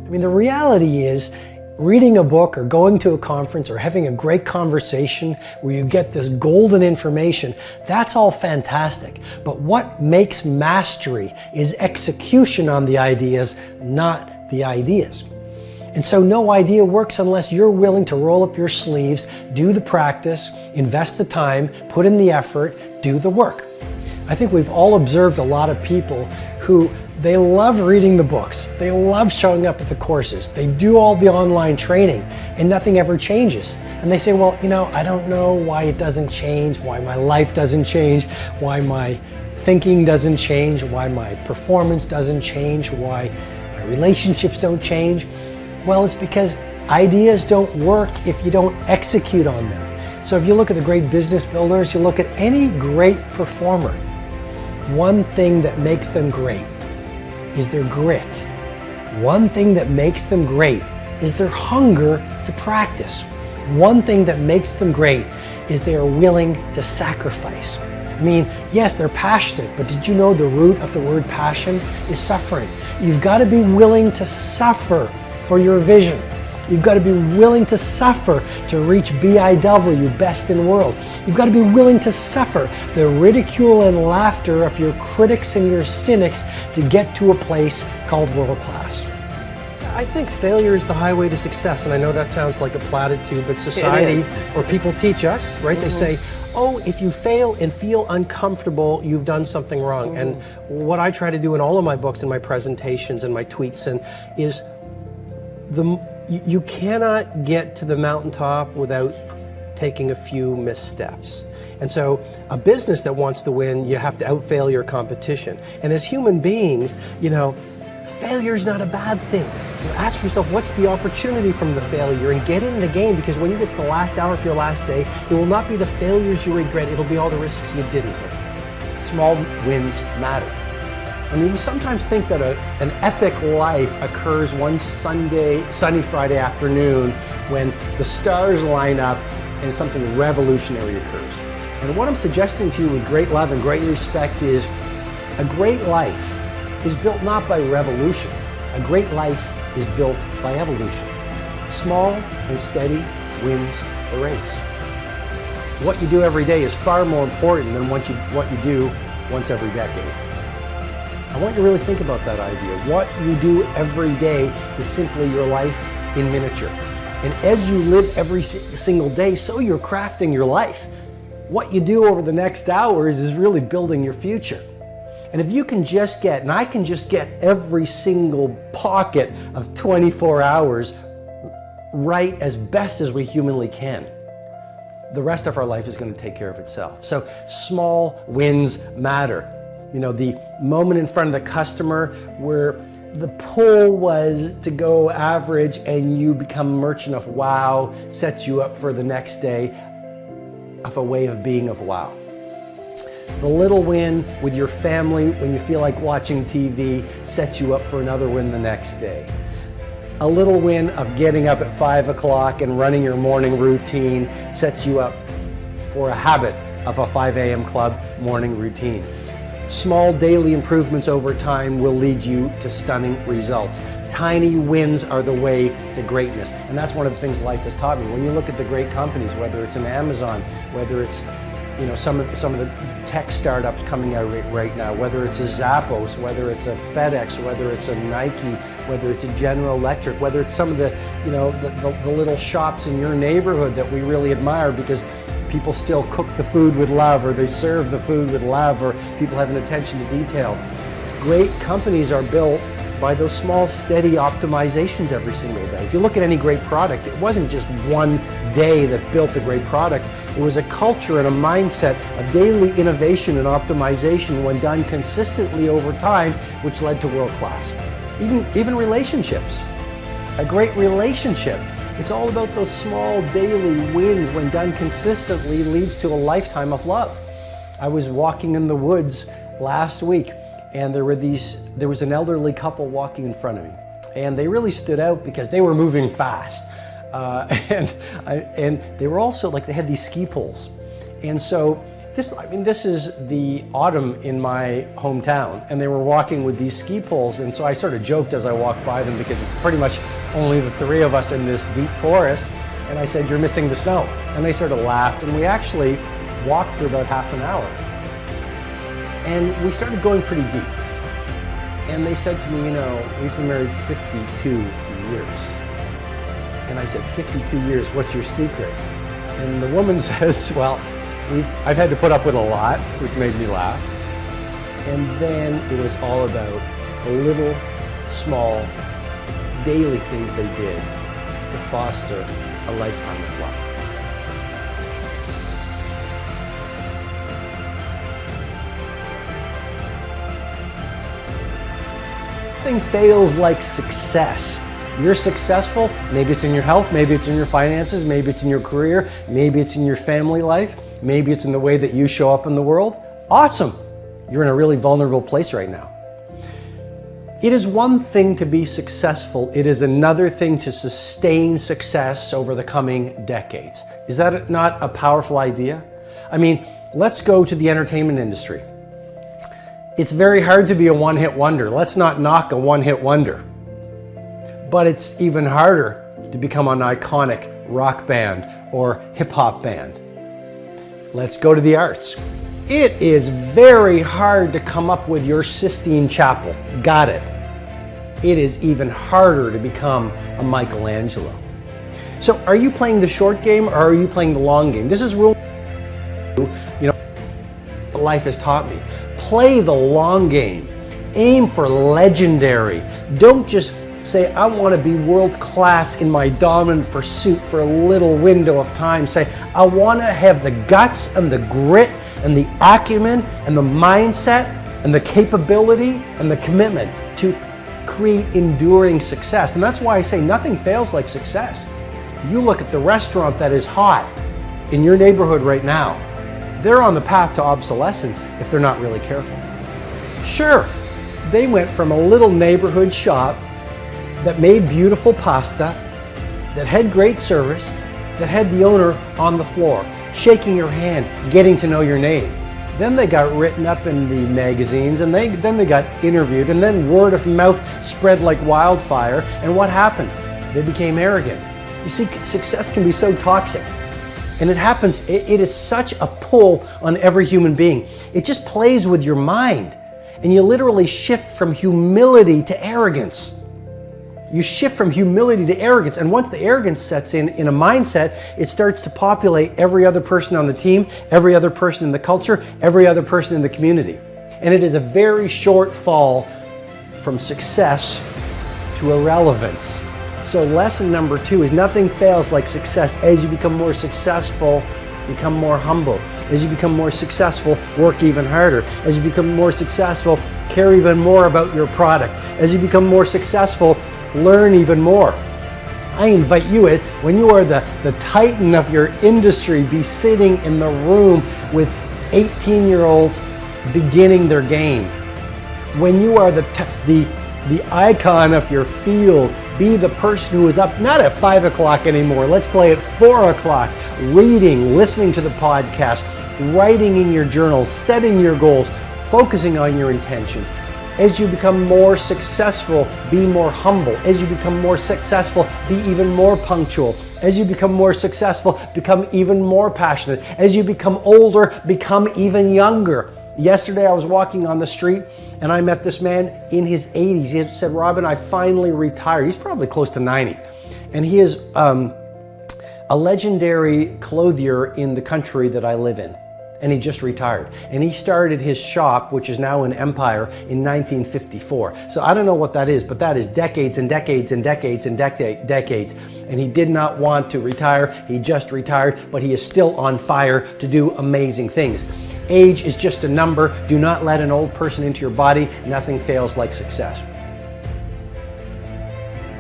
I mean, the reality is, reading a book or going to a conference or having a great conversation where you get this golden information, that's all fantastic. But what makes mastery is execution on the ideas, not the ideas. And so no idea works unless you're willing to roll up your sleeves, do the practice, invest the time, put in the effort, do the work. I think we've all observed a lot of people who they love reading the books. They love showing up at the courses. They do all the online training and nothing ever changes. And they say, well, I don't know why it doesn't change, why my life doesn't change, why my thinking doesn't change, why my performance doesn't change, why my relationships don't change. Well, it's because ideas don't work if you don't execute on them. So if you look at the great business builders, you look at any great performer, one thing that makes them great is their grit. One thing that makes them great is their hunger to practice. One thing that makes them great is they are willing to sacrifice. I mean, yes, they're passionate, but did you know the root of the word passion is suffering? You've got to be willing to suffer for your vision. You've got to be willing to suffer to reach BIW, best in world. You've got to be willing to suffer the ridicule and laughter of your critics and your cynics to get to a place called world class. I think failure is the highway to success, and I know that sounds like a platitude, but society or people teach us, right? They say, oh, if you fail and feel uncomfortable, you've done something wrong. And what I try to do in all of my books and my presentations and my tweets is you cannot get to the mountaintop without taking a few missteps. And so a business that wants to win, you have to outfail your competition. And as human beings, failure is not a bad thing. Ask yourself, what's the opportunity from the failure, and get in the game, because when you get to the last hour of your last day, it will not be the failures you regret, it'll be all the risks you didn't take. Small wins matter. I mean, we sometimes think that an epic life occurs one sunny Friday afternoon when the stars line up and something revolutionary occurs. And what I'm suggesting to you with great love and great respect is a great life is built not by revolution. A great life is built by evolution. Small and steady wins the race. What you do every day is far more important than what you do once every decade. I want you to really think about that idea. What you do every day is simply your life in miniature. And as you live every single day, so you're crafting your life. What you do over the next hours is really building your future. And if you can just get, and I can just get every single pocket of 24 hours right as best as we humanly can, the rest of our life is going to take care of itself. So small wins matter. The moment in front of the customer where the pull was to go average and you become a merchant of wow sets you up for the next day of a way of being of wow. The little win with your family when you feel like watching TV sets you up for another win the next day. A little win of getting up at 5 o'clock and running your morning routine sets you up for a habit of a 5 a.m. club morning routine. Small daily improvements over time will lead you to stunning results. Tiny wins are the way to greatness. And that's one of the things life has taught me. When you look at the great companies, whether it's an Amazon, whether it's some of the tech startups coming out right now, whether it's a Zappos, whether it's a FedEx, whether it's a Nike, whether it's a General Electric, whether it's some of the little shops in your neighborhood that we really admire because people still cook the food with love, or they serve the food with love, or people have an attention to detail. Great companies are built by those small, steady optimizations every single day. If you look at any great product, it wasn't just one day that built the great product. It was a culture and a mindset of daily innovation and optimization when done consistently over time, which led to world class. Even relationships. A great relationship, it's all about those small daily wins when done consistently leads to a lifetime of love. I was walking in the woods last week and there was an elderly couple walking in front of me, and they really stood out because they were moving fast. And they were also they had these ski poles. And so This is the autumn in my hometown, and they were walking with these ski poles, and so I sort of joked as I walked by them because it's pretty much only the three of us in this deep forest, and I said, "You're missing the snow." And they sort of laughed, and we actually walked for about half an hour. And we started going pretty deep. And they said to me, "We've been married 52 years." And I said, 52 years, what's your secret? And the woman says, "Well, I've had to put up with a lot," which made me laugh. And then it was all about the little, small, daily things they did to foster a lifetime of love. Nothing fails like success. You're successful, maybe it's in your health, maybe it's in your finances, maybe it's in your career, maybe it's in your family life, maybe it's in the way that you show up in the world. Awesome. You're in a really vulnerable place right now. It is one thing to be successful. It is another thing to sustain success over the coming decades. Is that not a powerful idea? Let's go to the entertainment industry. It's very hard to be a one-hit wonder. Let's not knock a one-hit wonder. But it's even harder to become an iconic rock band or hip-hop band. Let's go to the arts. It is very hard to come up with your Sistine Chapel. Got it. It is even harder to become a Michelangelo. So are you playing the short game or are you playing the long game? This is rule, life has taught me. Play the long game. Aim for legendary. Don't just say, "I want to be world class in my dominant pursuit for a little window of time." Say, "I want to have the guts and the grit and the acumen and the mindset and the capability and the commitment to create enduring success." And that's why I say nothing fails like success. You look at the restaurant that is hot in your neighborhood right now. They're on the path to obsolescence if they're not really careful. Sure, they went from a little neighborhood shop that made beautiful pasta, that had great service, that had the owner on the floor, shaking your hand, getting to know your name. Then they got written up in the magazines, and then they got interviewed, and then word of mouth spread like wildfire. And what happened? They became arrogant. You see, success can be so toxic. And it happens, it is such a pull on every human being. It just plays with your mind. And you literally shift from humility to arrogance. You shift from humility to arrogance. And once the arrogance sets in a mindset, it starts to populate every other person on the team, every other person in the culture, every other person in the community. And it is a very short fall from success to irrelevance. So lesson number 2 is nothing fails like success. As you become more successful, become more humble. As you become more successful, work even harder. As you become more successful, care even more about your product. As you become more successful, learn even more. I invite you in, when you are the titan of your industry, be sitting in the room with 18-year-olds beginning their game. When you are the icon of your field, be the person who is up not at 5 o'clock anymore. Let's play at 4 o'clock, reading, listening to the podcast, writing in your journals, setting your goals, focusing on your intentions. As you become more successful, be more humble. As you become more successful, be even more punctual. As you become more successful, become even more passionate. As you become older, become even younger. Yesterday I was walking on the street and I met this man in his 80s. He said, "Robin, I finally retired." He's probably close to 90. And he is a legendary clothier in the country that I live in. And he just retired. And he started his shop, which is now an empire, in 1954. So I don't know what that is, but that is decades and decades and decades and decades. And he did not want to retire. He just retired, but he is still on fire to do amazing things. Age is just a number. Do not let an old person into your body. Nothing fails like success.